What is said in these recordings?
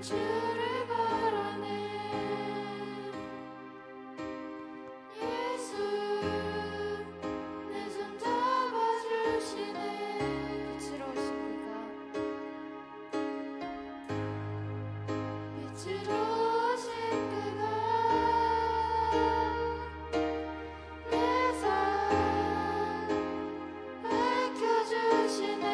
주를 바라네. 예수 내 손 잡아주시네. 빛으로 오신 빛으로 오신 그가 내 삶 밝혀주시네.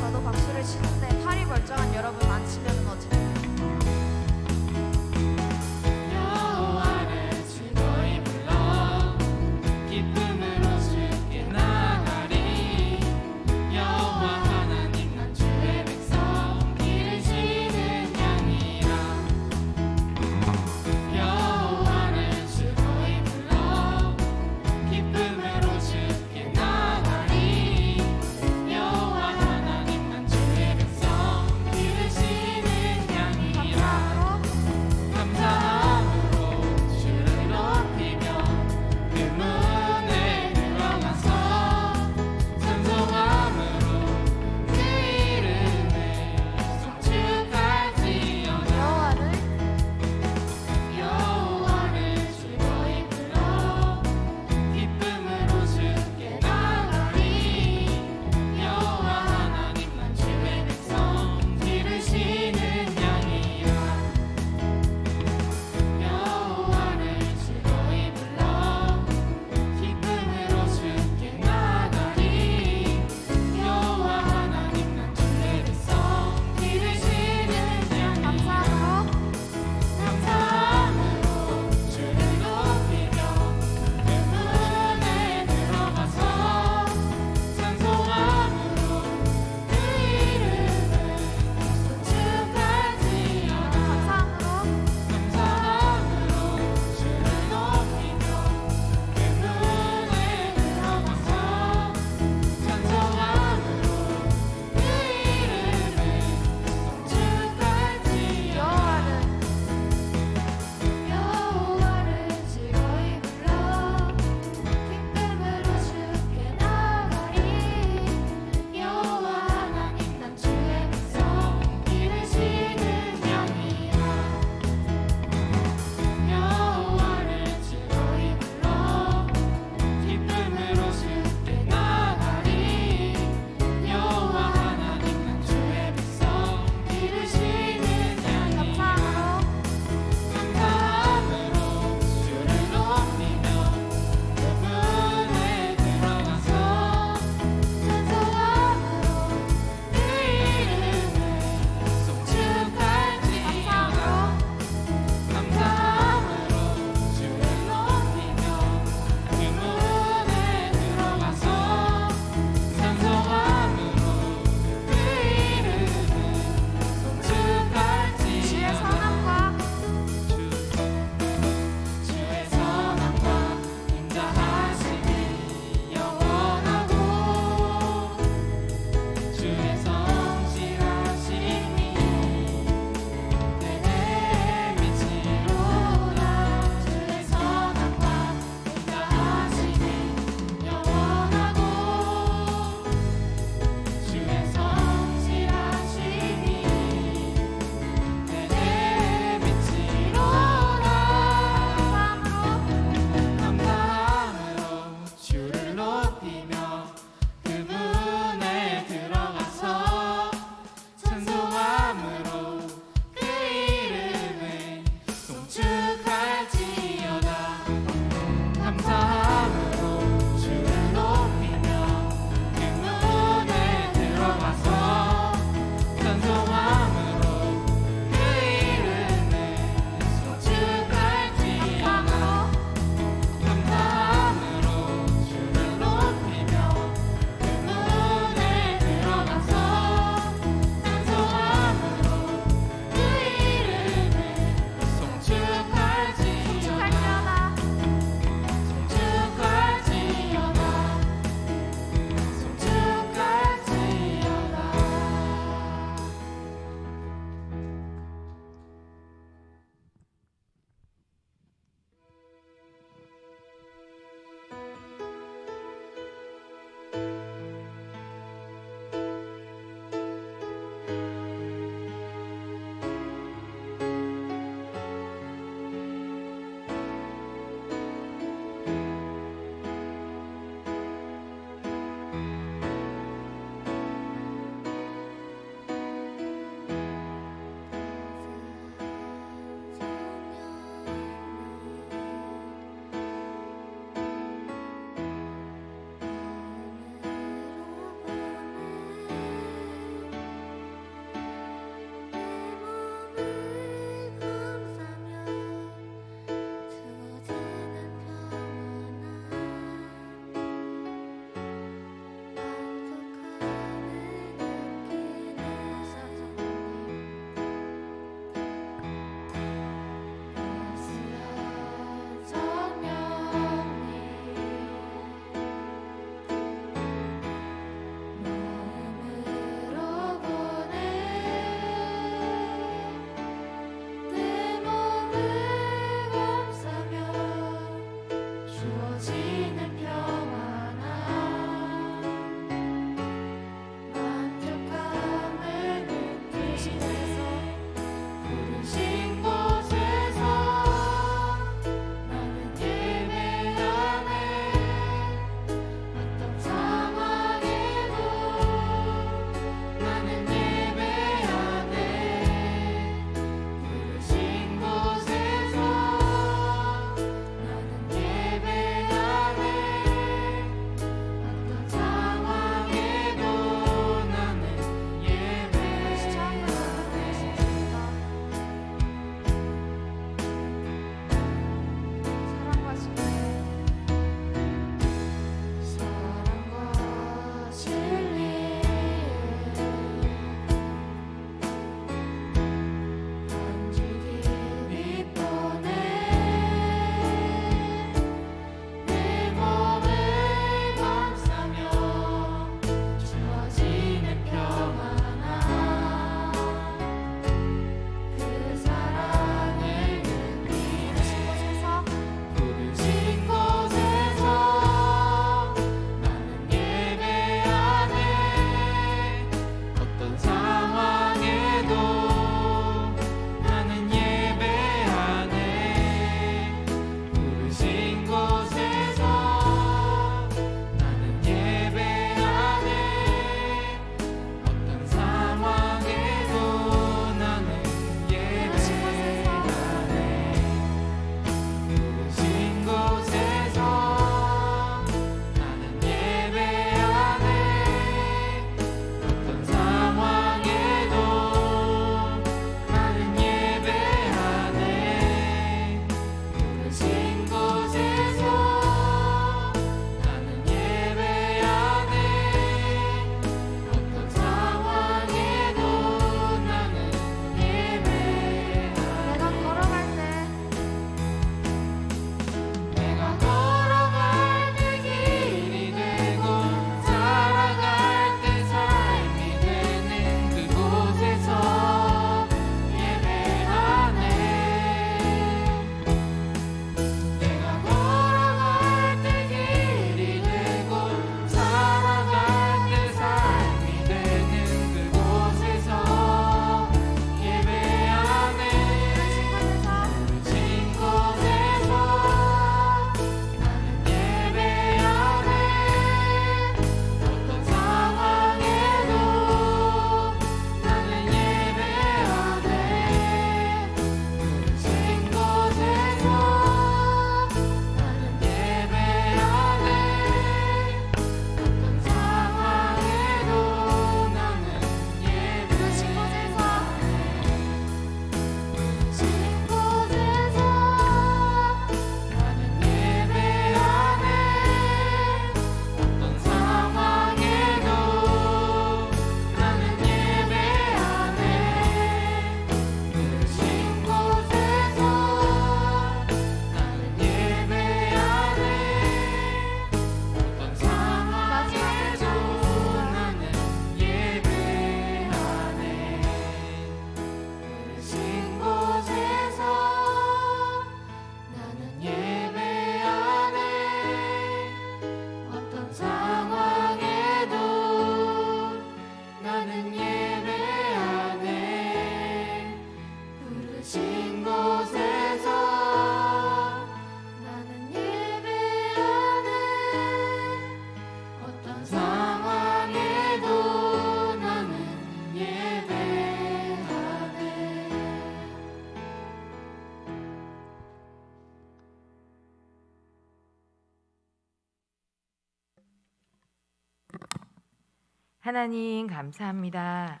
하나님 감사합니다.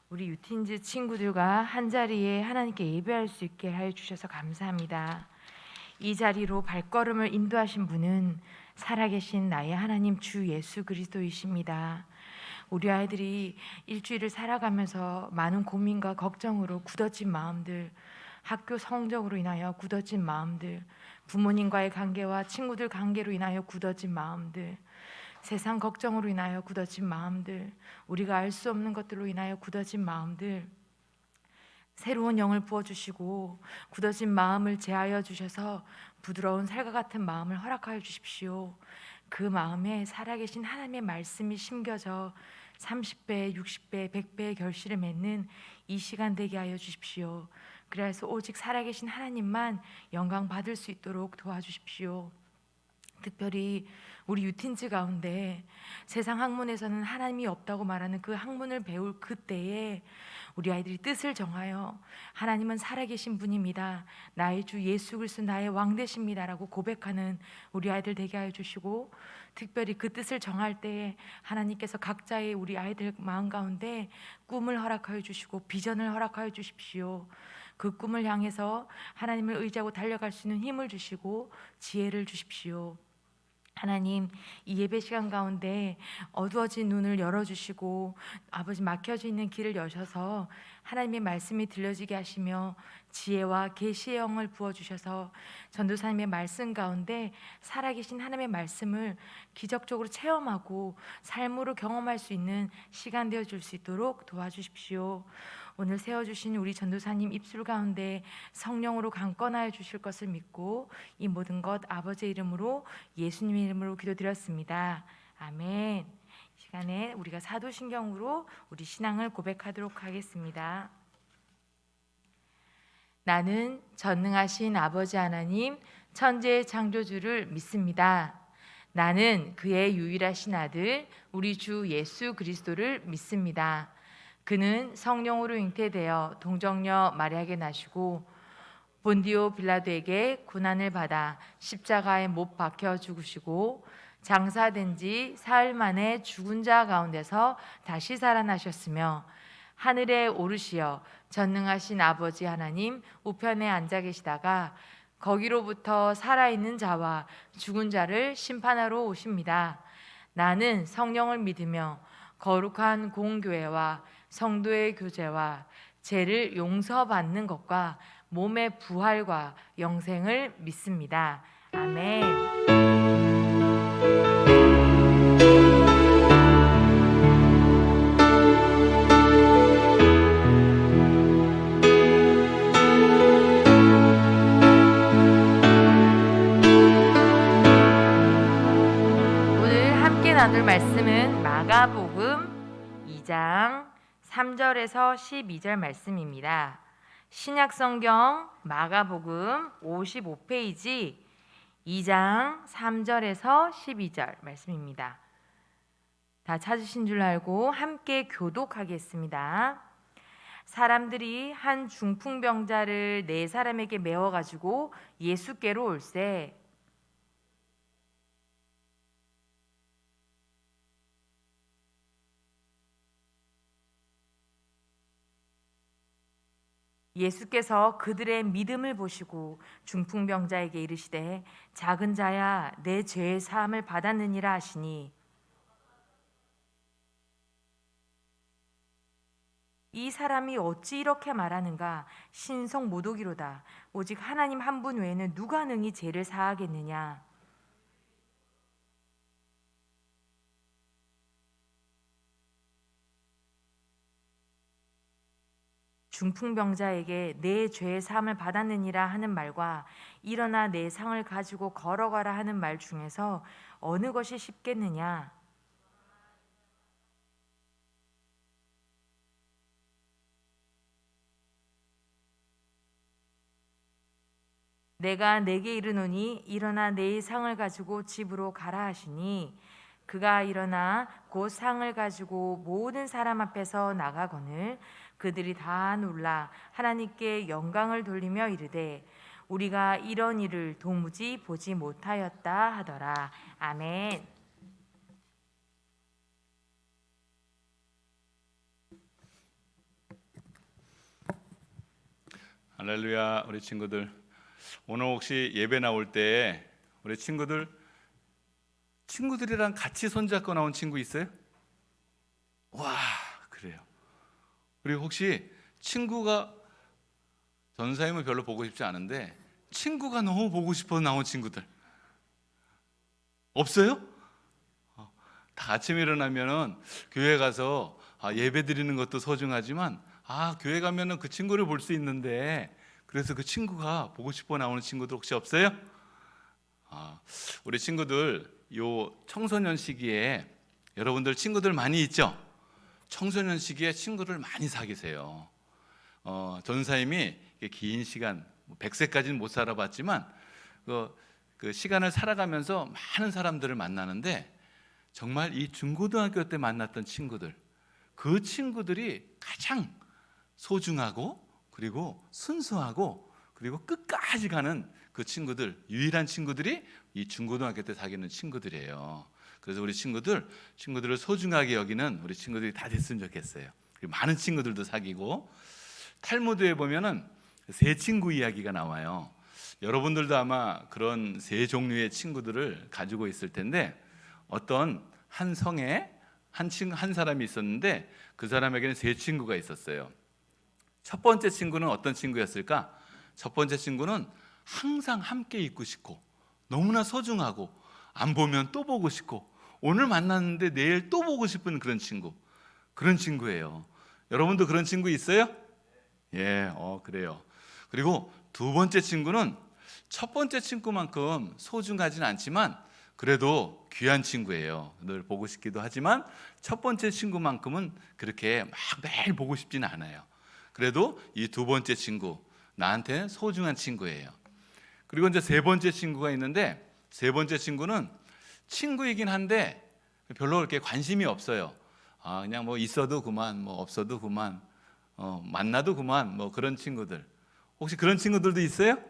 우리 유틴즈 친구들과 한자리에 하나님께 예배할 수 있게 해 주셔서 감사합니다. 이 자리로 발걸음을 인도하신 분은 살아계신 나의 하나님 주 예수 그리스도이십니다. 우리 아이들이 일주일을 살아가면서 많은 고민과 걱정으로 굳어진 마음들, 학교 성적으로 인하여 굳어진 마음들, 부모님과의 관계와 친구들 관계로 인하여 굳어진 마음들, 세상 걱정으로 인하여 굳어진 마음들, 우리가 알 수 없는 것들로 인하여 굳어진 마음들, 새로운 영을 부어주시고 굳어진 마음을 제하여 주셔서 부드러운 살과 같은 마음을 허락하여 주십시오. 그 마음에 살아계신 하나님의 말씀이 심겨져 30배, 60배, 100배의 결실을 맺는 이 시간 되게 하여 주십시오. 그래서 오직 살아계신 하나님만 영광 받을 수 있도록 도와주십시오. 특별히 우리 유틴즈 가운데 세상 학문에서는 하나님이 없다고 말하는 그 학문을 배울 그때에 우리 아이들이 뜻을 정하여 하나님은 살아계신 분입니다, 나의 주 예수 그리스도 나의 왕 되십니다라고 고백하는 우리 아이들 되게 하여 주시고, 특별히 그 뜻을 정할 때에 하나님께서 각자의 우리 아이들 마음 가운데 꿈을 허락하여 주시고 비전을 허락하여 주십시오. 그 꿈을 향해서 하나님을 의지하고 달려갈 수 있는 힘을 주시고 지혜를 주십시오. 하나님, 이 예배 시간 가운데 어두워진 눈을 열어주시고 아버지 막혀져 있는 길을 여셔서 하나님의 말씀이 들려지게 하시며 지혜와 계시의 영을 부어주셔서 전도사님의 말씀 가운데 살아계신 하나님의 말씀을 기적적으로 체험하고 삶으로 경험할 수 있는 시간 되어줄 수 있도록 도와주십시오. 오늘 세워주신 우리 전도사님 입술 가운데 성령으로 강건하여 주실 것을 믿고 이 모든 것 아버지의 이름으로 예수님의 이름으로 기도드렸습니다. 아멘. 이 시간에 우리가 사도신경으로 우리 신앙을 고백하도록 하겠습니다. 나는 전능하신 아버지 하나님 천지의 창조주를 믿습니다. 나는 그의 유일하신 아들 우리 주 예수 그리스도를 믿습니다. 그는 성령으로 잉태되어 동정녀 마리아에게 나시고 본디오 빌라도에게 고난을 받아 십자가에 못 박혀 죽으시고 장사된 지 사흘 만에 죽은 자 가운데서 다시 살아나셨으며 하늘에 오르시어 전능하신 아버지 하나님 우편에 앉아 계시다가 거기로부터 살아있는 자와 죽은 자를 심판하러 오십니다. 나는 성령을 믿으며 거룩한 공교회와 성도의 교제와 죄를 용서받는 것과 몸의 부활과 영생을 믿습니다. 아멘. 오늘 함께 나눌 말씀은 마가복음 2장 3절에서 12절 말씀입니다. 신약성경 마가복음 55페이지 2장 3절에서 12절 말씀입니다. 다 찾으신 줄 알고 함께 교독하겠습니다. 사람들이 한 중풍병자를 4사람에게 메워가지고 예수께로 올세 예수께서 그들의 믿음을 보시고 중풍병자에게 이르시되 작은 자야 내 죄의 사함을 받았느니라 하시니 이 사람이 어찌 이렇게 말하는가 신성 모독이로다. 오직 하나님 한 분 외에는 누가 능히 죄를 사하겠느냐. 중풍병자에게 내 죄의 사함을 받았느니라 하는 말과 일어나 내 상을 가지고 걸어가라 하는 말 중에서 어느 것이 쉽겠느냐. 내가 내게 이르노니 일어나 내 상을 가지고 집으로 가라 하시니 그가 일어나 곧 상을 가지고 모든 사람 앞에서 나가거늘 그들이 다 놀라 하나님께 영광을 돌리며 이르되 우리가 이런 일을 도무지 보지 못하였다 하더라. 아멘. 할렐루야. 우리 친구들, 오늘 혹시 예배 나올 때 우리 친구들이랑 같이 손잡고 나온 친구 있어요? 와, 그래요. 그리고 혹시 친구가 전사님을 별로 보고 싶지 않은데 친구가 너무 보고 싶어서 나온 친구들 없어요? 다 아침에 일어나면은 교회 가서 예배 드리는 것도 소중하지만 교회 가면은 그 친구를 볼 수 있는데 그래서 그 친구가 보고 싶어 나오는 친구들 혹시 없어요? 우리 친구들 요 청소년 시기에 여러분들 친구들 많이 있죠? 청소년 시기에 친구를 많이 사귀세요. 전사님이 긴 시간 100세까지는 못 살아봤지만 그 시간을 살아가면서 많은 사람들을 만나는데 정말 이 중고등학교 때 만났던 친구들, 그 친구들이 가장 소중하고 그리고 순수하고 그리고 끝까지 가는 그 친구들, 유일한 친구들이 이 중고등학교 때 사귀는 친구들이에요. 그래서 우리 친구들을 소중하게 여기는 우리 친구들이 다 됐으면 좋겠어요. 그리고 많은 친구들도 사귀고, 탈무드에 보면은 세 친구 이야기가 나와요. 여러분들도 아마 그런 세 종류의 친구들을 가지고 있을 텐데, 어떤 한 성에 한 사람이 있었는데 그 사람에게는 세 친구가 있었어요. 첫 번째 친구는 어떤 친구였을까? 첫 번째 친구는 항상 함께 있고 싶고 너무나 소중하고 안 보면 또 보고 싶고 오늘 만났는데 내일 또 보고 싶은 그런 친구예요. 여러분도 그런 친구 있어요? 예, 그래요. 그리고 두 번째 친구는 첫 번째 친구만큼 소중하진 않지만 그래도 귀한 친구예요. 늘 보고 싶기도 하지만 첫 번째 친구만큼은 그렇게 막 매일 보고 싶지는 않아요. 그래도 이 두 번째 친구, 나한테는 소중한 친구예요. 그리고 이제 세 번째 친구가 있는데, 세 번째 친구는 친구이긴 한데 별로 그렇게 관심이 없어요. 그냥 뭐 있어도 그만, 뭐 없어도 그만, 만나도 그만, 뭐 그런 친구들. 혹시 그런 친구들도 있어요?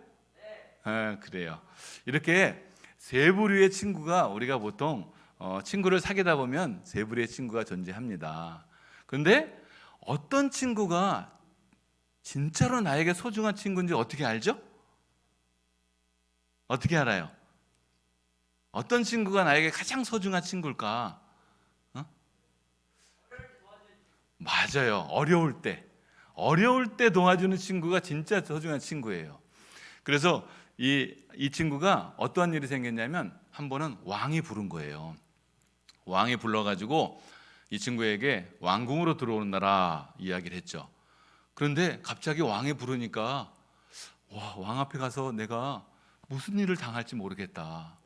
네. 그래요. 이렇게 세 부류의 친구가 우리가 보통 친구를 사귀다 보면 세 부류의 친구가 존재합니다. 그런데 어떤 친구가 진짜로 나에게 소중한 친구인지 어떻게 알죠? 어떻게 알아요? 어떤 친구가 나에게 가장 소중한 친구일까? 맞아요. 어려울 때 도와주는 친구가 진짜 소중한 친구예요. 그래서 이 친구가 어떠한 일이 생겼냐면 한 번은 왕이 부른 거예요. 왕이 불러가지고 이 친구에게 왕궁으로 들어오느라 이야기를 했죠. 그런데 갑자기 왕이 부르니까 왕 앞에 가서 내가 무슨 일을 당할지 모르겠다.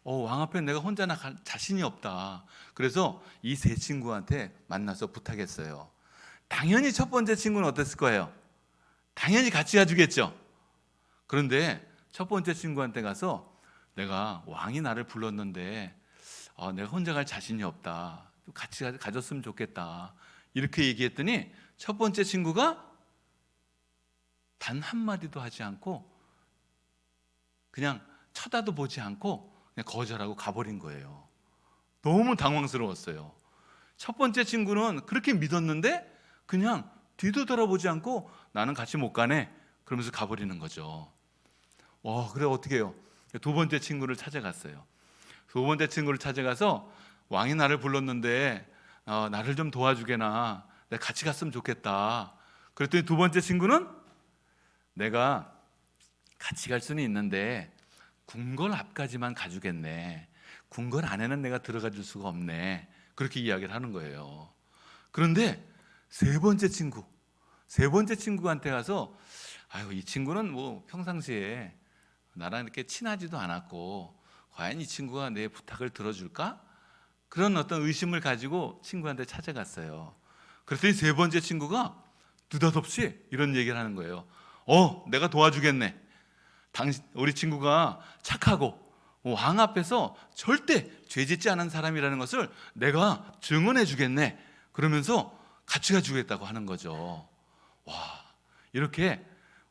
왕 앞에 내가 혼자 나갈 자신이 없다. 그래서 이 세 친구한테 만나서 부탁했어요. 당연히 첫 번째 친구는 어땠을 거예요? 당연히 같이 가주겠죠. 그런데 첫 번째 친구한테 가서 내가 왕이 나를 불렀는데 내가 혼자 갈 자신이 없다. 같이 가졌으면 좋겠다. 이렇게 얘기했더니 첫 번째 친구가 단 한마디도 하지 않고 그냥 쳐다도 보지 않고 그냥 거절하고 가버린 거예요. 너무 당황스러웠어요. 첫 번째 친구는 그렇게 믿었는데 그냥 뒤도 돌아보지 않고 나는 같이 못 가네 그러면서 가버리는 거죠. 그래 어떻게 해요? 두 번째 친구를 찾아갔어요. 두 번째 친구를 찾아가서 왕이 나를 불렀는데 나를 좀 도와주게나 내가 같이 갔으면 좋겠다. 그랬더니 두 번째 친구는 내가 같이 갈 수는 있는데 궁궐 앞까지만 가주겠네. 궁궐 안에는 내가 들어가 줄 수가 없네. 그렇게 이야기를 하는 거예요. 그런데 세 번째 친구한테 가서 이 친구는 뭐 평상시에 나랑 이렇게 친하지도 않았고 과연 이 친구가 내 부탁을 들어줄까? 그런 어떤 의심을 가지고 친구한테 찾아갔어요. 그랬더니 세 번째 친구가 느닷없이 이런 얘기를 하는 거예요. 내가 도와주겠네. 우리 친구가 착하고 왕 앞에서 절대 죄 짓지 않은 사람이라는 것을 내가 증언해 주겠네. 그러면서 같이 가주겠다고 하는 거죠. 이렇게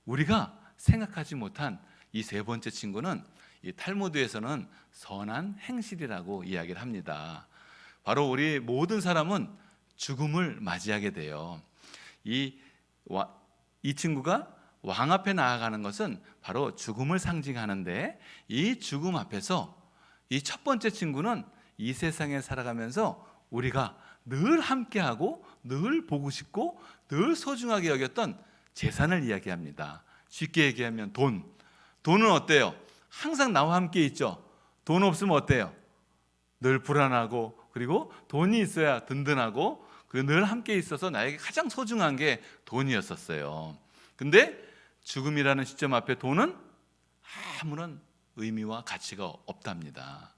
우리가 생각하지 못한 이 세 번째 친구는 이 탈무드에서는 선한 행실이라고 이야기를 합니다. 바로 우리 모든 사람은 죽음을 맞이하게 돼요. 이 친구가 왕 앞에 나아가는 것은 바로 죽음을 상징하는데, 이 죽음 앞에서 이 첫 번째 친구는 이 세상에 살아가면서 우리가 늘 함께하고 늘 보고 싶고 늘 소중하게 여겼던 재산을 이야기합니다. 쉽게 얘기하면 돈은 어때요? 항상 나와 함께 있죠. 돈 없으면 어때요? 늘 불안하고, 그리고 돈이 있어야 든든하고, 그리고 늘 함께 있어서 나에게 가장 소중한 게 돈이었었어요. 근데 죽음이라는 시점 앞에 돈은 아무런 의미와 가치가 없답니다.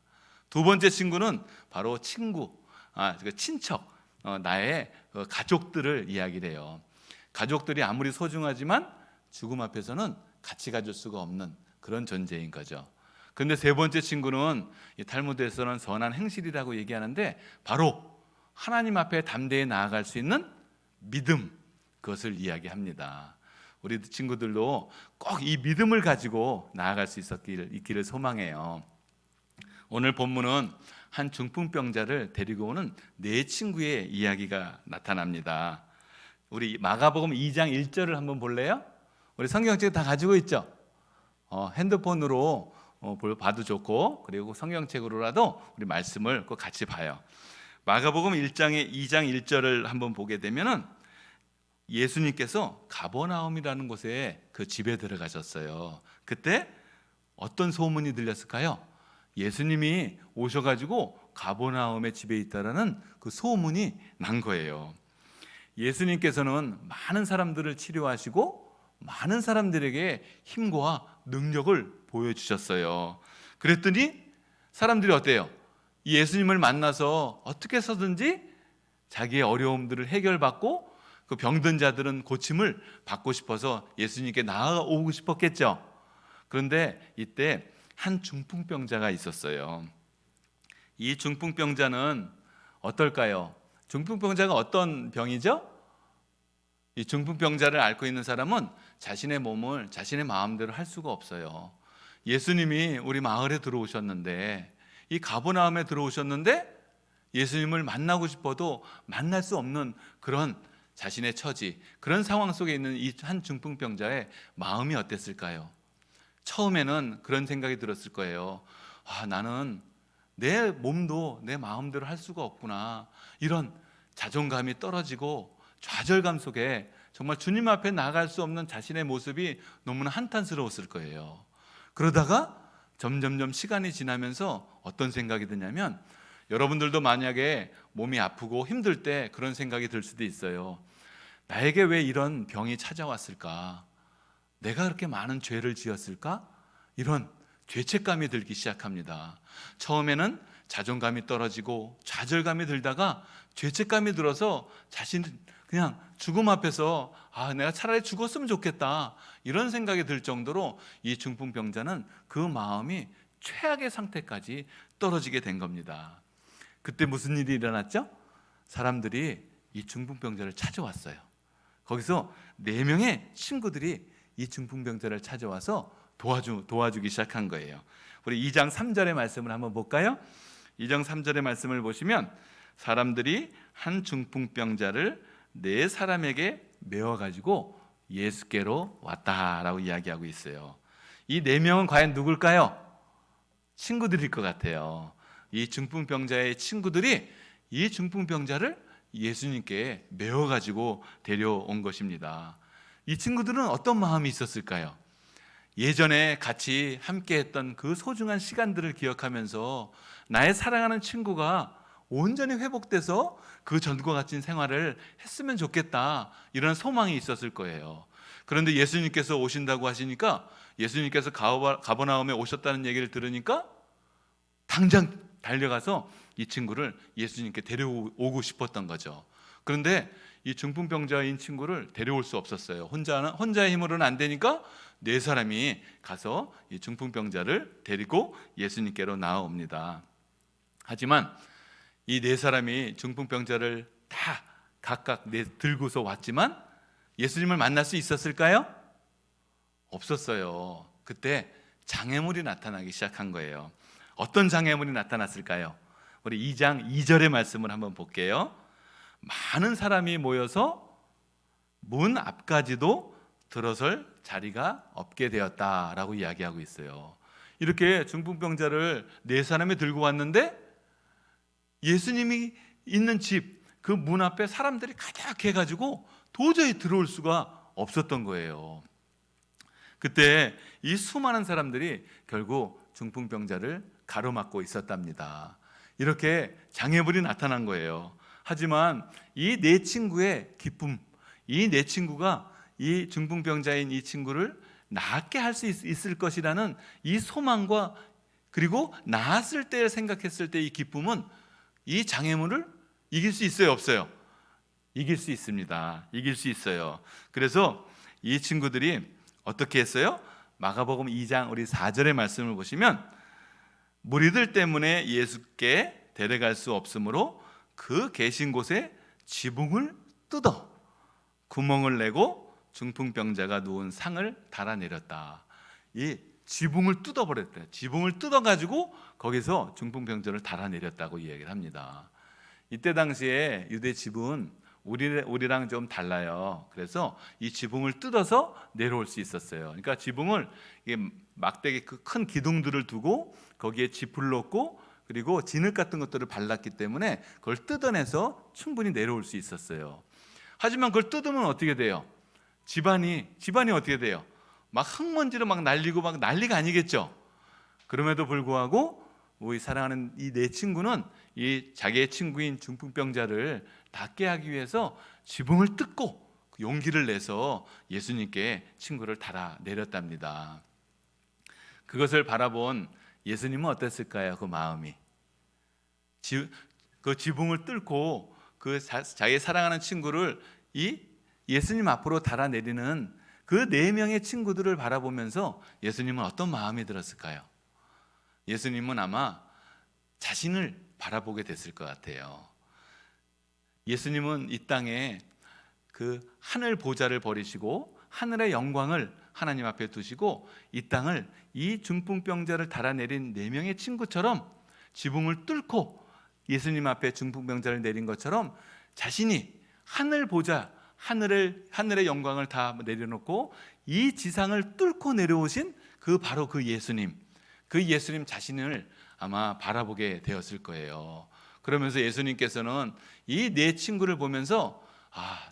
두 번째 친구는 바로 친척, 나의 가족들을 이야기를 해요. 가족들이 아무리 소중하지만 죽음 앞에서는 같이 가질 수가 없는 그런 존재인 거죠. 그런데 세 번째 친구는 이 탈무드에서는 선한 행실이라고 얘기하는데, 바로 하나님 앞에 담대히 나아갈 수 있는 믿음, 그것을 이야기합니다. 우리 친구들도 꼭 이 믿음을 가지고 나아갈 수 있기를 소망해요. 오늘 본문은 한 중풍병자를 데리고 오는 네 친구의 이야기가 나타납니다. 우리 마가복음 2장 1절을 한번 볼래요? 우리 성경책 다 가지고 있죠? 핸드폰으로 봐도 좋고, 그리고 성경책으로라도 우리 말씀을 꼭 같이 봐요. 마가복음 2장 1절을 한번 보게 되면은 예수님께서 가버나움이라는 곳에 그 집에 들어가셨어요. 그때 어떤 소문이 들렸을까요? 예수님이 오셔가지고 가버나움의 집에 있다라는 그 소문이 난 거예요. 예수님께서는 많은 사람들을 치료하시고 많은 사람들에게 힘과 능력을 보여주셨어요. 그랬더니 사람들이 어때요? 이 예수님을 만나서 어떻게 해서든지 자기의 어려움들을 해결받고 그 병든 자들은 고침을 받고 싶어서 예수님께 나아오고 싶었겠죠. 그런데 이때 한 중풍병자가 있었어요. 이 중풍병자는 어떨까요? 중풍병자가 어떤 병이죠? 이 중풍병자를 앓고 있는 사람은 자신의 몸을 자신의 마음대로 할 수가 없어요. 예수님이 우리 마을에 들어오셨는데, 이 가버나움에 들어오셨는데 예수님을 만나고 싶어도 만날 수 없는 그런 자신의 처지, 그런 상황 속에 있는 이 한 중풍병자의 마음이 어땠을까요? 처음에는 그런 생각이 들었을 거예요. 나는 내 몸도 내 마음대로 할 수가 없구나. 이런 자존감이 떨어지고 좌절감 속에 정말 주님 앞에 나갈 수 없는 자신의 모습이 너무나 한탄스러웠을 거예요. 그러다가 점점점 시간이 지나면서 어떤 생각이 드냐면, 여러분들도 만약에 몸이 아프고 힘들 때 그런 생각이 들 수도 있어요. 나에게 왜 이런 병이 찾아왔을까? 내가 그렇게 많은 죄를 지었을까? 이런 죄책감이 들기 시작합니다. 처음에는 자존감이 떨어지고 좌절감이 들다가 죄책감이 들어서 그냥 죽음 앞에서 내가 차라리 죽었으면 좋겠다, 이런 생각이 들 정도로 이 중풍병자는 그 마음이 최악의 상태까지 떨어지게 된 겁니다. 그때 무슨 일이 일어났죠? 사람들이 이 중풍병자를 찾아왔어요. 거기서 4명의 친구들이 이 중풍병자를 찾아와서 도와주기 시작한 거예요. 우리 2장 3절의 말씀을 한번 볼까요? 2장 3절의 말씀을 보시면, 사람들이 한 중풍병자를 4사람에게 메워가지고 예수께로 왔다라고 이야기하고 있어요. 이 4명은 과연 누굴까요? 친구들일 것 같아요. 이 중풍병자의 친구들이 이 중풍병자를 예수님께 메워가지고 데려온 것입니다. 이 친구들은 어떤 마음이 있었을까요? 예전에 같이 함께했던 그 소중한 시간들을 기억하면서 나의 사랑하는 친구가 온전히 회복돼서 그 전과 같은 생활을 했으면 좋겠다, 이런 소망이 있었을 거예요. 그런데 예수님께서 오신다고 하시니까, 예수님께서 가버나움에 오셨다는 얘기를 들으니까 당장 달려가서 이 친구를 예수님께 데려오고 싶었던 거죠. 그런데 이 중풍병자인 친구를 데려올 수 없었어요. 혼자의 힘으로는 안 되니까 4사람이 가서 이 중풍병자를 데리고 예수님께로 나아옵니다. 하지만 이 4사람이 중풍병자를 다 각각 들고서 왔지만 예수님을 만날 수 있었을까요? 없었어요. 그때 장애물이 나타나기 시작한 거예요. 어떤 장애물이 나타났을까요? 우리 2장 2절의 말씀을 한번 볼게요. 많은 사람이 모여서 문 앞까지도 들어설 자리가 없게 되었다라고 이야기하고 있어요. 이렇게 중풍병자를 네 사람이 들고 왔는데 예수님이 있는 집 그 문 앞에 사람들이 가득해가지고 도저히 들어올 수가 없었던 거예요. 그때 이 수많은 사람들이 결국 중풍병자를 가로막고 있었답니다. 이렇게 장애물이 나타난 거예요. 하지만 이 네 친구의 기쁨, 이 네 친구가 이 중풍병자인 이 친구를 낫게 할 수 있을 것이라는 이 소망과 그리고 나았을 때 생각했을 때 이 기쁨은 이 장애물을 이길 수 있어요, 없어요? 이길 수 있습니다. 이길 수 있어요. 그래서 이 친구들이 어떻게 했어요? 마가복음 2장 우리 4절의 말씀을 보시면 무리들 때문에 예수께 데려갈 수 없으므로 그 계신 곳에 지붕을 뜯어 구멍을 내고 중풍병자가 누운 상을 달아내렸다. 이 지붕을 뜯어버렸대요. 지붕을 뜯어가지고 거기서 중풍병자를 달아내렸다고 이야기를 합니다. 이때 당시에 유대 지붕은 우리랑 좀 달라요. 그래서 이 지붕을 뜯어서 내려올 수 있었어요. 그러니까 지붕을 막대기 그 큰 기둥들을 두고 거기에 짚을 놓고 그리고 진흙 같은 것들을 발랐기 때문에 그걸 뜯어내서 충분히 내려올 수 있었어요. 하지만 그걸 뜯으면 어떻게 돼요? 집안이 어떻게 돼요? 막 흙먼지로 막 날리고 막 난리가 아니겠죠. 그럼에도 불구하고 우리 사랑하는 이 네 친구는 이 자기의 친구인 중풍병자를 낫게 하기 위해서 지붕을 뜯고 용기를 내서 예수님께 친구를 달아내렸답니다. 그것을 바라본 예수님은 어땠을까요? 그 마음이 그 지붕을 뚫고 그 자기 사랑하는 친구를 이 예수님 앞으로 달아내리는 그 네 명의 친구들을 바라보면서 예수님은 어떤 마음이 들었을까요? 예수님은 아마 자신을 바라보게 됐을 것 같아요. 예수님은 이 땅에 그 하늘 보좌를 버리시고 하늘의 영광을 하나님 앞에 두시고 이 땅을 이 중풍병자를 달아내린 네 명의 친구처럼 지붕을 뚫고 예수님 앞에 중풍병자를 내린 것처럼 자신이 하늘 보좌, 하늘의 영광을 다 내려놓고 이 지상을 뚫고 내려오신 바로 그 예수님 자신을 아마 바라보게 되었을 거예요. 그러면서 예수님께서는 이 네 친구를 보면서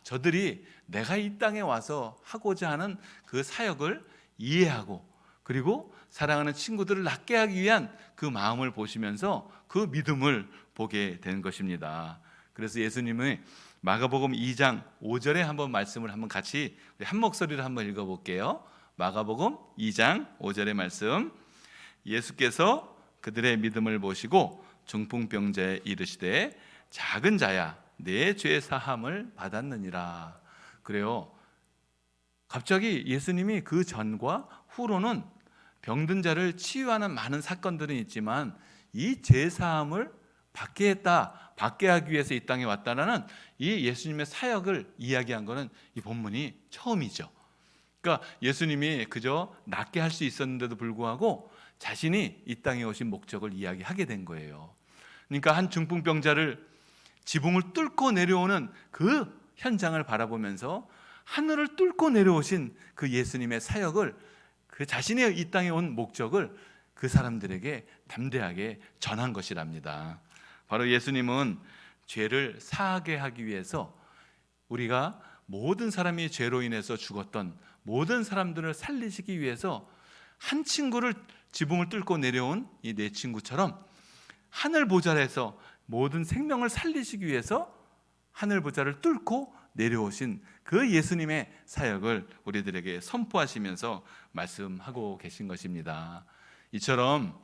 저들이 내가 이 땅에 와서 하고자 하는 그 사역을 이해하고 그리고 사랑하는 친구들을 낫게 하기 위한 그 마음을 보시면서 그 믿음을 보게 된 것입니다. 그래서 예수님의 마가복음 2장 5절에 한번 말씀을 한번 같이 한 목소리로 한번 읽어볼게요. 마가복음 2장 5절의 말씀. 예수께서 그들의 믿음을 보시고 중풍병자에 이르시되 작은 자야 내 죄 사함을 받았느니라. 그래요. 갑자기 예수님이 그 전과 후로는 병든 자를 치유하는 많은 사건들은 있지만 이 죄 사함을 받게 하기 위해서 이 땅에 왔다라는 이 예수님의 사역을 이야기한 것은 이 본문이 처음이죠. 그러니까 예수님이 그저 낫게 할 수 있었는데도 불구하고 자신이 이 땅에 오신 목적을 이야기하게 된 거예요. 그러니까 한 중풍병자를 지붕을 뚫고 내려오는 그 현장을 바라보면서 하늘을 뚫고 내려오신 그 예수님의 사역을 그 자신의 이 땅에 온 목적을 그 사람들에게 담대하게 전한 것이랍니다. 바로 예수님은 죄를 사하게 하기 위해서 우리가 모든 사람이 죄로 인해서 죽었던 모든 사람들을 살리시기 위해서 한 친구를 지붕을 뚫고 내려온 이 네 친구처럼 하늘 보좌에서 모든 생명을 살리시기 위해서 하늘 보좌를 뚫고 내려오신 그 예수님의 사역을 우리들에게 선포하시면서 말씀하고 계신 것입니다. 이처럼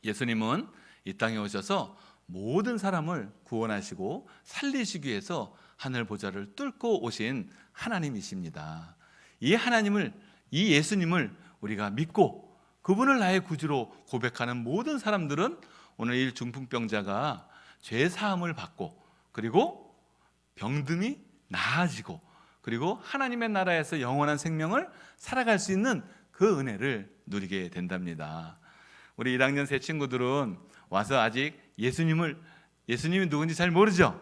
예수님은 이 땅에 오셔서 모든 사람을 구원하시고 살리시기 위해서 하늘 보좌를 뚫고 오신 하나님이십니다. 이 하나님을, 이 예수님을 우리가 믿고 그분을 나의 구주로 고백하는 모든 사람들은 오늘 이 중풍병자가 죄 사함을 받고 그리고 병듦이 나아지고 그리고 하나님의 나라에서 영원한 생명을 살아갈 수 있는 그 은혜를 누리게 된답니다. 우리 1학년 새 친구들은 와서 아직 예수님이 누군지 잘 모르죠.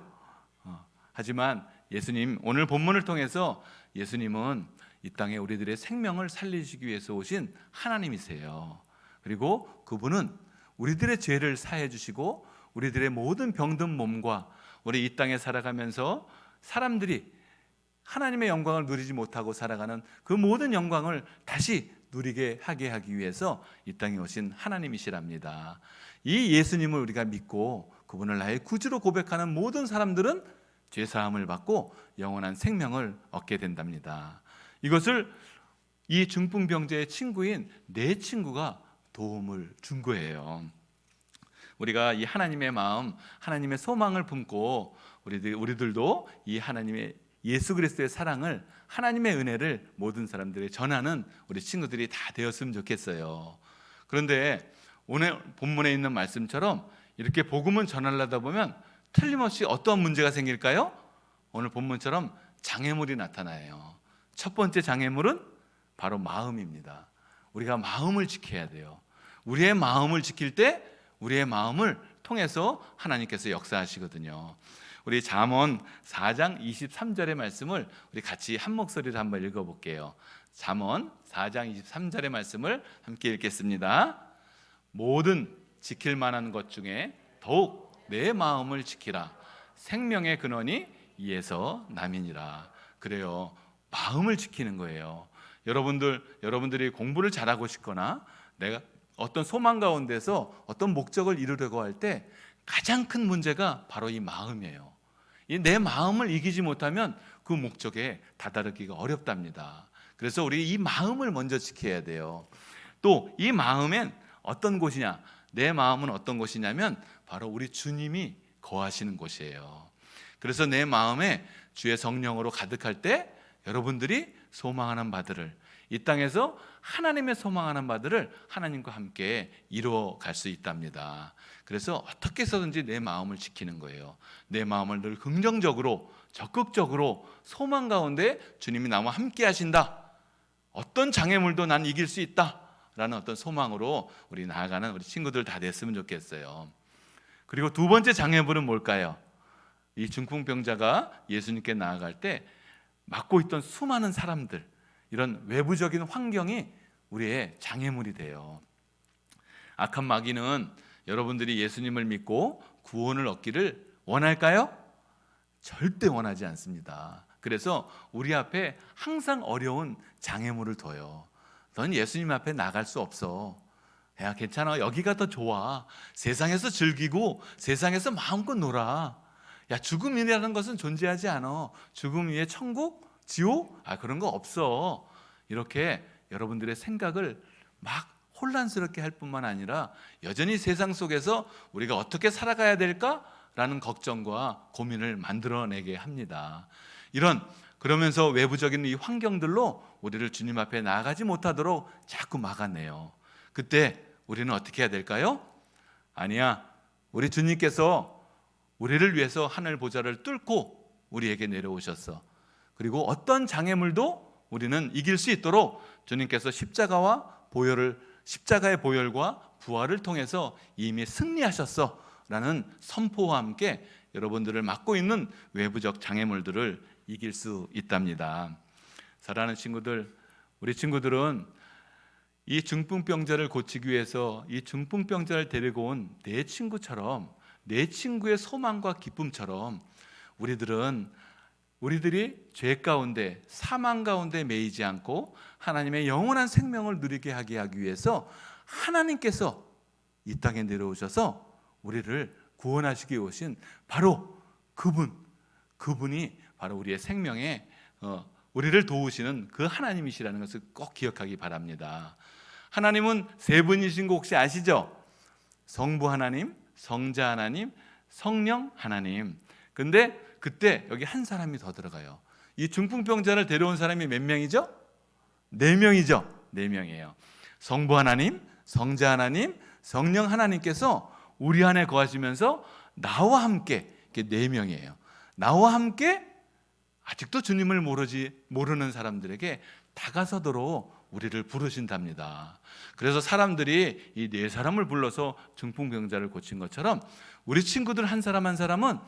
하지만 예수님, 오늘 본문을 통해서 예수님은 이 땅에 우리들의 생명을 살리시기 위해서 오신 하나님이세요. 그리고 그분은 우리들의 죄를 사해 주시고 우리들의 모든 병든 몸과 우리 이 땅에 살아가면서 사람들이 하나님의 영광을 누리지 못하고 살아가는 그 모든 영광을 다시 누리게 하기 위해서 이 땅에 오신 하나님이시랍니다. 이 예수님을 우리가 믿고 그분을 나의 구주로 고백하는 모든 사람들은 죄사함을 받고 영원한 생명을 얻게 된답니다. 이것을 이 중풍병자의 친구인 내 친구가 도움을 준 거예요. 우리가 이 하나님의 마음, 하나님의 소망을 품고 우리들도 이 하나님의 예수 그리스도의 사랑을, 하나님의 은혜를 모든 사람들에게 전하는 우리 친구들이 다 되었으면 좋겠어요. 그런데 오늘 본문에 있는 말씀처럼 이렇게 복음을 전하려다 보면 틀림없이 어떤 문제가 생길까요? 오늘 본문처럼 장애물이 나타나요. 첫 번째 장애물은 바로 마음입니다. 우리가 마음을 지켜야 돼요. 우리의 마음을 지킬 때 우리의 마음을 통해서 하나님께서 역사하시거든요. 우리 잠언 4장 23절의 말씀을 우리 같이 한 목소리로 한번 읽어볼게요. 잠언 4장 23절의 말씀을 함께 읽겠습니다. 모든 지킬 만한 것 중에 더욱 내 마음을 지키라. 생명의 근원이 이에서 남이니라. 그래요. 마음을 지키는 거예요. 여러분들이 공부를 잘하고 싶거나 내가 어떤 소망 가운데서 어떤 목적을 이루려고 할 때 가장 큰 문제가 바로 이 마음이에요. 이 내 마음을 이기지 못하면 그 목적에 다다르기가 어렵답니다. 그래서 우리 이 마음을 먼저 지켜야 돼요. 또 이 마음엔 어떤 곳이냐? 내 마음은 어떤 곳이냐면 바로 우리 주님이 거하시는 곳이에요. 그래서 내 마음에 주의 성령으로 가득할 때 여러분들이 소망하는 바들을, 이 땅에서 하나님의 소망하는 바들을 하나님과 함께 이루어갈 수 있답니다. 그래서 어떻게 해서든지 내 마음을 지키는 거예요. 내 마음을 늘 긍정적으로, 적극적으로 소망 가운데 주님이 나와 함께 하신다, 어떤 장애물도 난 이길 수 있다 라는 어떤 소망으로 우리 나아가는 우리 친구들 다 됐으면 좋겠어요. 그리고 두 번째 장애물은 뭘까요? 이 중풍병자가 예수님께 나아갈 때 맡고 있던 수많은 사람들, 이런 외부적인 환경이 우리의 장애물이 돼요. 악한 마귀는 여러분들이 예수님을 믿고 구원을 얻기를 원할까요? 절대 원하지 않습니다. 그래서 우리 앞에 항상 어려운 장애물을 둬요. 넌 예수님 앞에 나갈 수 없어. 야, 괜찮아. 여기가 더 좋아. 세상에서 즐기고 세상에서 마음껏 놀아. 야, 죽음이라는 것은 존재하지 않아. 죽음 위에 천국, 지옥? 그런 거 없어. 이렇게 여러분들의 생각을 막 혼란스럽게 할 뿐만 아니라 여전히 세상 속에서 우리가 어떻게 살아가야 될까라는 걱정과 고민을 만들어내게 합니다. 그러면서 외부적인 이 환경들로 우리를 주님 앞에 나아가지 못하도록 자꾸 막아내요. 그때 우리는 어떻게 해야 될까요? 아니야, 우리 주님께서 우리를 위해서 하늘 보좌를 뚫고 우리에게 내려오셨어. 그리고 어떤 장애물도 우리는 이길 수 있도록 주님께서 십자가의 보혈과 부활을 통해서 이미 승리하셨어 라는 선포와 함께 여러분들을 맡고 있는 외부적 장애물들을 이길 수 있답니다. 사랑하는 친구들, 우리 친구들은 이 중풍병자를 고치기 위해서 이 중풍병자를 데리고 온 내 친구처럼, 내 친구의 소망과 기쁨처럼 우리들이 죄 가운데, 사망 가운데 매이지 않고 하나님의 영원한 생명을 누리게 하기 위해서 하나님께서 이 땅에 내려오셔서 우리를 구원하시기 오신 바로 그분이 바로 우리의 생명에 우리를 도우시는 그 하나님이시라는 것을 꼭 기억하기 바랍니다. 하나님은 세 분이신 거 혹시 아시죠? 성부 하나님, 성자 하나님, 성령 하나님. 근데 그때 여기 한 사람이 더 들어가요. 이 중풍병자를 데려온 사람이 몇 명이죠? 4명이죠. 4명이에요. 성부 하나님, 성자 하나님, 성령 하나님께서 우리 안에 거하시면서 나와 함께, 이렇게 4명이에요. 나와 함께 아직도 주님을 모르는 사람들에게 다가서도록 우리를 부르신답니다. 그래서 사람들이 이 네 사람을 불러서 중풍병자를 고친 것처럼 우리 친구들 한 사람 한 사람은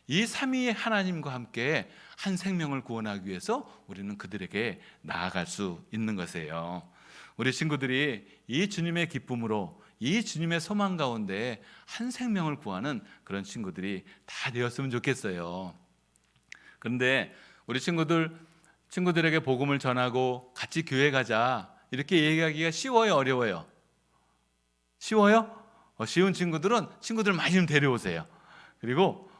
이 삼위의 하나님과 함께 한 생명을 구원하기 위해서 우리는 그들에게 나아갈 수 있는 것이에요. 우리 친구들이 이 주님의 기쁨으로, 이 주님의 소망 가운데 한 생명을 구하는 그런 친구들이 다 되었으면 좋겠어요. 그런데 우리 친구들에게 복음을 전하고 같이 교회 가자 이렇게 얘기하기가 쉬워요, 어려워요? 쉬워요? 쉬운 친구들은 친구들 많이 좀 데려오세요. 그리고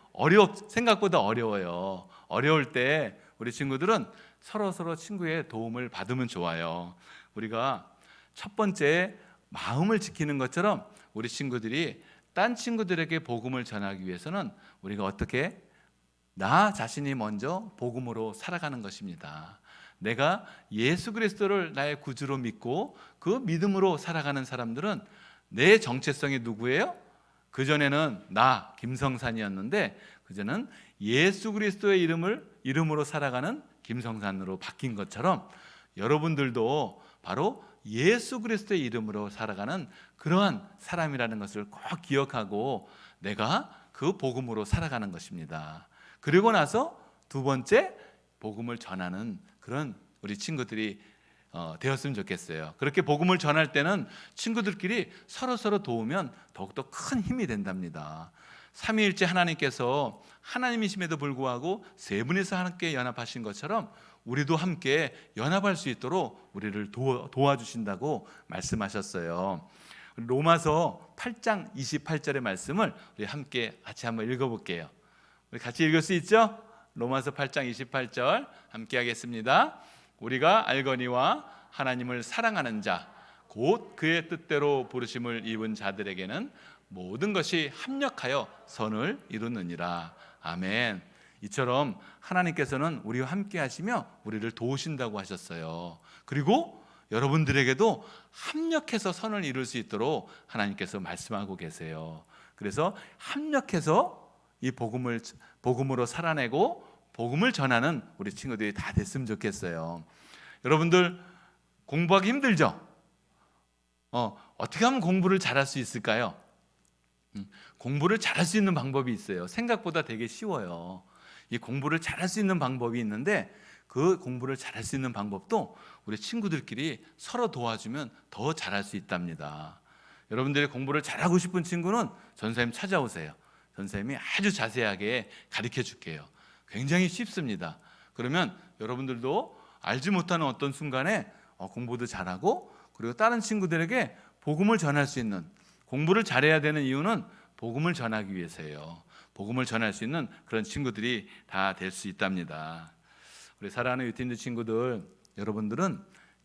생각보다 어려워요. 어려울 때 우리 친구들은 서로 친구의 도움을 받으면 좋아요. 우리가 첫 번째 마음을 지키는 것처럼 우리 친구들이 딴 친구들에게 복음을 전하기 위해서는 우리가 어떻게? 나 자신이 먼저 복음으로 살아가는 것입니다. 내가 예수 그리스도를 나의 구주로 믿고 그 믿음으로 살아가는 사람들은 내 정체성이 누구예요? 그전에는 나 김성산이었는데 그전에는 예수 그리스도의 이름으로 살아가는 김성산으로 바뀐 것처럼 여러분들도 바로 예수 그리스도의 이름으로 살아가는 그러한 사람이라는 것을 꼭 기억하고 내가 그 복음으로 살아가는 것입니다. 그리고 나서 두 번째 복음을 전하는 그런 우리 친구들이 되었으면 좋겠어요. 그렇게 복음을 전할 때는 친구들끼리 서로 도우면 더욱더 큰 힘이 된답니다. 삼위일체 하나님께서 하나님이심에도 불구하고 세 분이서 함께 연합하신 것처럼 우리도 함께 연합할 수 있도록 우리를 도와주신다고 말씀하셨어요. 로마서 8장 28절의 말씀을 우리 함께 같이 한번 읽어볼게요. 우리 같이 읽을 수 있죠? 로마서 8장 28절 함께 하겠습니다. 우리가 알거니와 하나님을 사랑하는 자 곧 그의 뜻대로 부르심을 입은 자들에게는 모든 것이 합력하여 선을 이루느니라. 아멘. 이처럼 하나님께서는 우리와 함께 하시며 우리를 도우신다고 하셨어요. 그리고 여러분들에게도 합력해서 선을 이룰 수 있도록 하나님께서 말씀하고 계세요. 그래서 합력해서 이 복음으로 살아내고 복음을 전하는 우리 친구들이 다 됐으면 좋겠어요. 여러분들 공부하기 힘들죠? 어떻게 하면 공부를 잘할 수 있을까요? 공부를 잘할 수 있는 방법이 있어요. 생각보다 되게 쉬워요. 이 공부를 잘할 수 있는 방법이 있는데 그 공부를 잘할 수 있는 방법도 우리 친구들끼리 서로 도와주면 더 잘할 수 있답니다. 여러분들이 공부를 잘하고 싶은 친구는 전사님 찾아오세요. 전사님이 아주 자세하게 가르쳐 줄게요. 굉장히 쉽습니다. 그러면 여러분들도 알지 못하는 어떤 순간에 공부도 잘하고 그리고 다른 친구들에게 복음을 전할 수 있는, 공부를 잘해야 되는 이유는 복음을 전하기 위해서예요. 복음을 전할 수 있는 그런 친구들이 다 될 수 있답니다. 우리 사랑하는 유틴즈 친구들, 여러분들은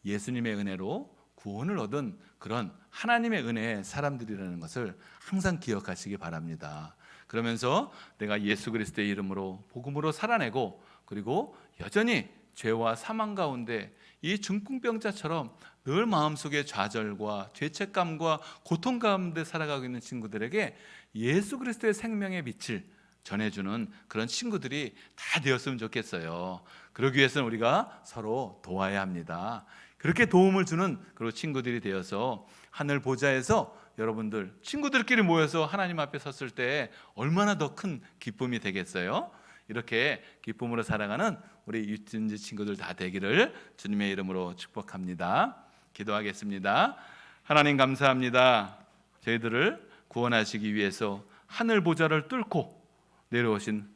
예수님의 은혜로 구원을 얻은 그런 하나님의 은혜의 사람들이라는 것을 항상 기억하시기 바랍니다. 그러면서 내가 예수 그리스도의 이름으로 복음으로 살아내고 그리고 여전히 죄와 사망 가운데 이 중풍병자처럼 늘 마음속에 좌절과 죄책감과 고통 가운데 살아가고 있는 친구들에게 예수 그리스도의 생명의 빛을 전해주는 그런 친구들이 다 되었으면 좋겠어요. 그러기 위해서는 우리가 서로 도와야 합니다. 그렇게 도움을 주는 그런 친구들이 되어서 하늘 보좌에서 여러분들 친구들끼리 모여서 하나님 앞에 섰을 때 얼마나 더 큰 기쁨이 되겠어요? 이렇게 기쁨으로 살아가는 우리 유틴즈 친구들 다 되기를 주님의 이름으로 축복합니다. 기도하겠습니다. 하나님 감사합니다. 저희들을 구원하시기 위해서 하늘 보좌를 뚫고 내려오신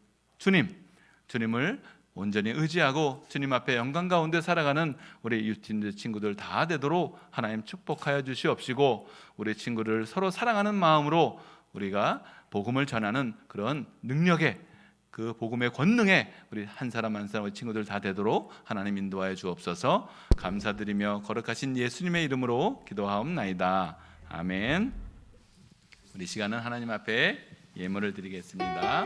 주님을 온전히 의지하고 주님 앞에 영광 가운데 살아가는 우리 유틴즈 친구들 다 되도록 하나님 축복하여 주시옵시고 우리 친구를 서로 사랑하는 마음으로 우리가 복음을 전하는 그런 능력에 그 복음의 권능에 우리 한 사람 한 사람 우리 친구들 다 되도록 하나님 인도하여 주옵소서. 감사드리며 거룩하신 예수님의 이름으로 기도하옵나이다. 아멘. 우리 시간은 하나님 앞에 예물을 드리겠습니다.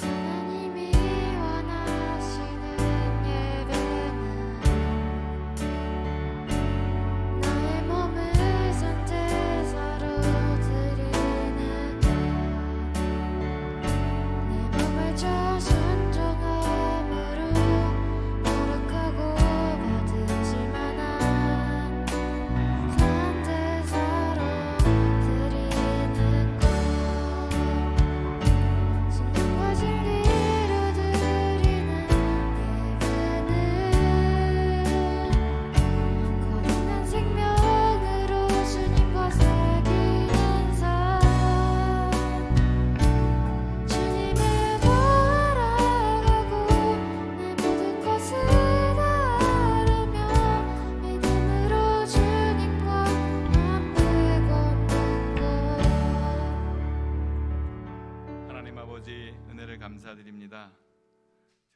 하나님이 원하시는 예배는 나의 몸을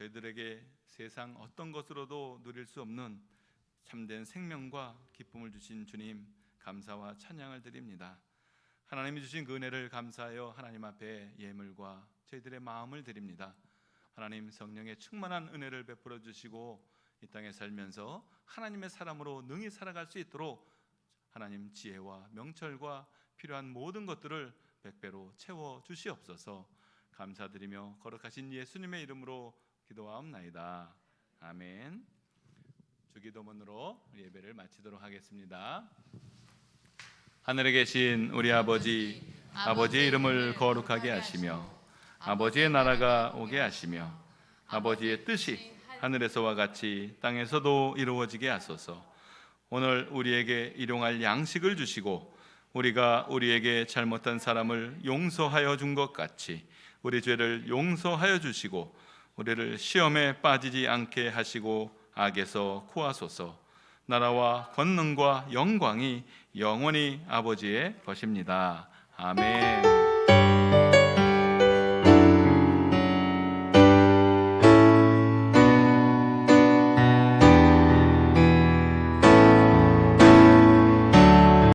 저희들에게 세상 어떤 것으로도 누릴 수 없는 참된 생명과 기쁨을 주신 주님, 감사와 찬양을 드립니다. 하나님이 주신 그 은혜를 감사하여 하나님 앞에 예물과 저희들의 마음을 드립니다. 하나님, 성령의 충만한 은혜를 베풀어 주시고 이 땅에 살면서 하나님의 사람으로 능히 살아갈 수 있도록 하나님 지혜와 명철과 필요한 모든 것들을 백배로 채워 주시옵소서. 감사드리며 거룩하신 예수님의 이름으로 기도하옵나이다. 아멘. 주기도문으로 예배를 마치도록 하겠습니다. 하늘에 계신 우리 아버지, 아버지의 이름을 거룩하게 하시며 아버지의 나라가 오게 하시며 아버지의 뜻이 하늘에서와 같이 땅에서도 이루어지게 하소서. 오늘 우리에게 일용할 양식을 주시고 우리가 우리에게 잘못한 사람을 용서하여 준 것 같이 우리 죄를 용서하여 주시고 우리를 시험에 빠지지 않게 하시고 악에서 구하소서. 나라와 권능과 영광이 영원히 아버지의 것입니다. 아멘.